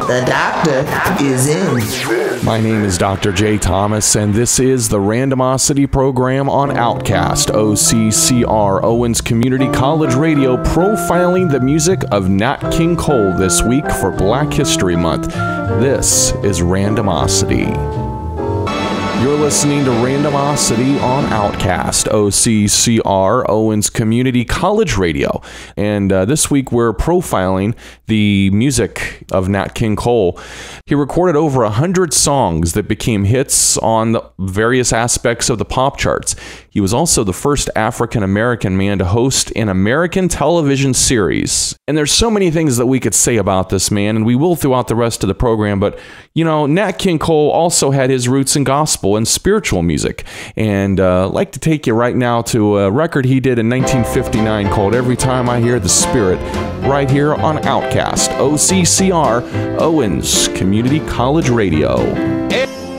The doctor is in. My name is Dr. J. Thomas, and this is the Randomosity program on Outcast, OCCR-Owens Community College Radio, profiling the music of Nat King Cole this week for Black History Month. This is Randomosity. You're listening to Randomosity on Outcast, OCCR-Owens Community College Radio. And this week we're profiling the music of Nat King Cole. He recorded over 100 songs that became hits on the various aspects of the pop charts. He was also the first African-American man to host an American television series. And there's so many things that we could say about this man, and we will throughout the rest of the program, but, you know, Nat King Cole also had his roots in gospel and spiritual music. And I'd like to take you right now to a record he did in 1959 called Every Time I Hear the Spirit, right here on Outcast, OCCR-Owens Community College Radio.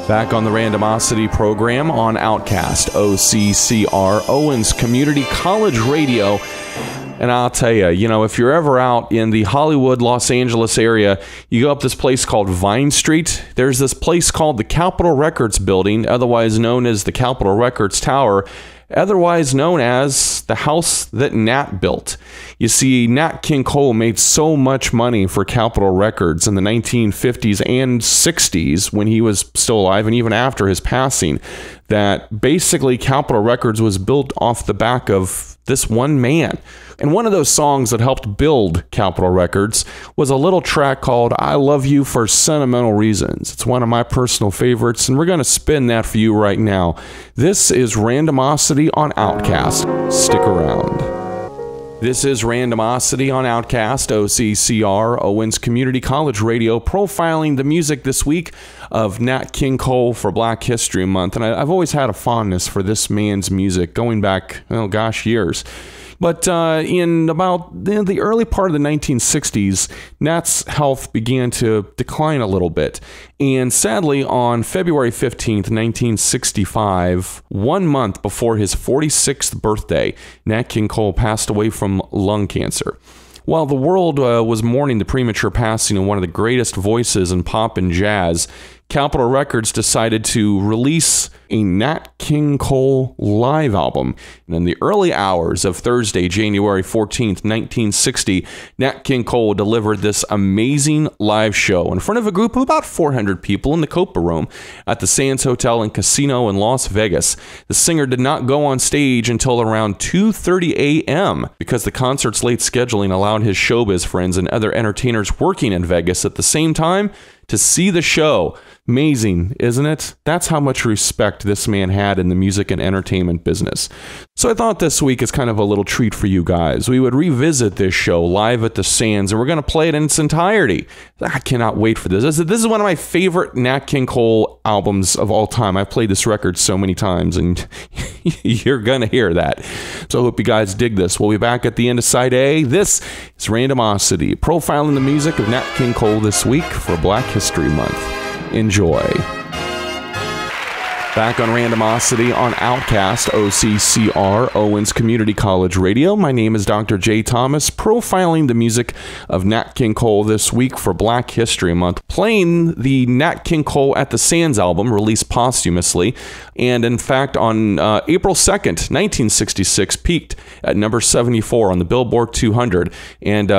Back on the Randomosity program on Outcast, OCCR-Owens Community College Radio. And I'll tell you, you know, if you're ever out in the Hollywood, Los Angeles area, you go up this place called Vine Street. There's this place called the Capitol Records Building, otherwise known as the Capitol Records Tower, otherwise known as the house that Nat built. You see, Nat King Cole made so much money for Capitol Records in the 1950s and 60s when he was still alive, and even after his passing, that basically Capitol Records was built off the back of this one man. And one of those songs that helped build Capitol Records was a little track called I Love You for Sentimental Reasons. It's one of my personal favorites, and we're going to spin that for you right now. This is Randomosity on Outcast. Stick around. This is Randomosity on Outcast, OCCR-Owens Community College Radio, profiling the music this week of Nat King Cole for Black History Month. And I've always had a fondness for this man's music, going back, oh gosh, years. But in about the early part of the 1960s, Nat's health began to decline a little bit. And sadly, on February 15th, 1965, 1 month before his 46th birthday, Nat King Cole passed away from lung cancer. While the world was mourning the premature passing of one of the greatest voices in pop and jazz, Capitol Records decided to release a Nat King Cole live album. And in the early hours of Thursday, January 14th, 1960, Nat King Cole delivered this amazing live show in front of a group of about 400 people in the Copa Room at the Sands Hotel and Casino in Las Vegas. The singer did not go on stage until around 2:30 a.m. because the concert's late scheduling allowed his showbiz friends and other entertainers working in Vegas at the same time to see the show. Amazing, isn't it? That's how much respect this man had in the music and entertainment business. So I thought this week is kind of a little treat for you guys. We would revisit this show live at the Sands, and we're going to play it in its entirety. I cannot wait for this. This is one of my favorite Nat King Cole albums of all time. I've played this record so many times, and you're going to hear that. So I hope you guys dig this. We'll be back at the end of Side A. This is Randomosity, profiling the music of Nat King Cole this week for Black History Month. Enjoy. Back on Randomosity on Outcast, OCCR-Owens Community College Radio. My name is Dr. J. Thomas, profiling the music of Nat King Cole this week for Black History Month, playing the Nat King Cole at the Sands album, released posthumously, and in fact on April 2nd, 1966, peaked at number 74 on the Billboard 200, and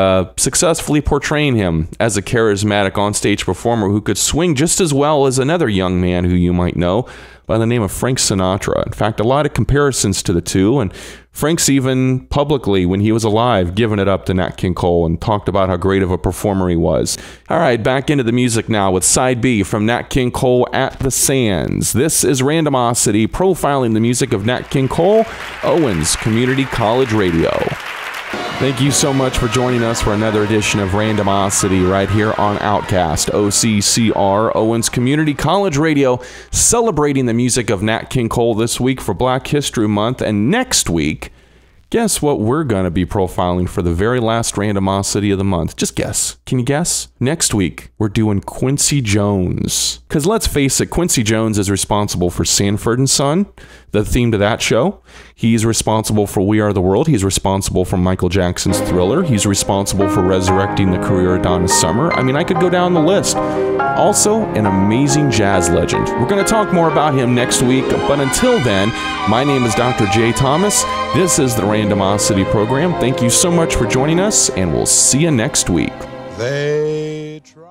successfully portraying him as a charismatic onstage performer who could swing just as well as another young man who you might know by the name of Frank Sinatra. In fact, a lot of comparisons to the two, and Frank's even publicly, when he was alive, given it up to Nat King Cole and talked about how great of a performer he was. All right, back into the music now with Side B from Nat King Cole at the Sands. This is Randomosity, profiling the music of Nat King Cole, Owens Community College Radio. Thank you so much for joining us for another edition of Randomosity right here on Outcast, OCCR-Owens Community College Radio, celebrating the music of Nat King Cole this week for Black History Month. And next week, guess what we're going to be profiling for the very last Randomosity of the month? Just guess. Can you guess? Next week, we're doing Quincy Jones. Because let's face it, Quincy Jones is responsible for Sanford & Son, the theme to that show. He's responsible for We Are the World. He's responsible for Michael Jackson's Thriller. He's responsible for resurrecting the career of Donna Summer. I mean, I could go down the list. Also, an amazing jazz legend. We're going to talk more about him next week, but until then, my name is Dr. Jay Thomas. This is the Randomosity program. Thank you so much for joining us, and we'll see you next week. They try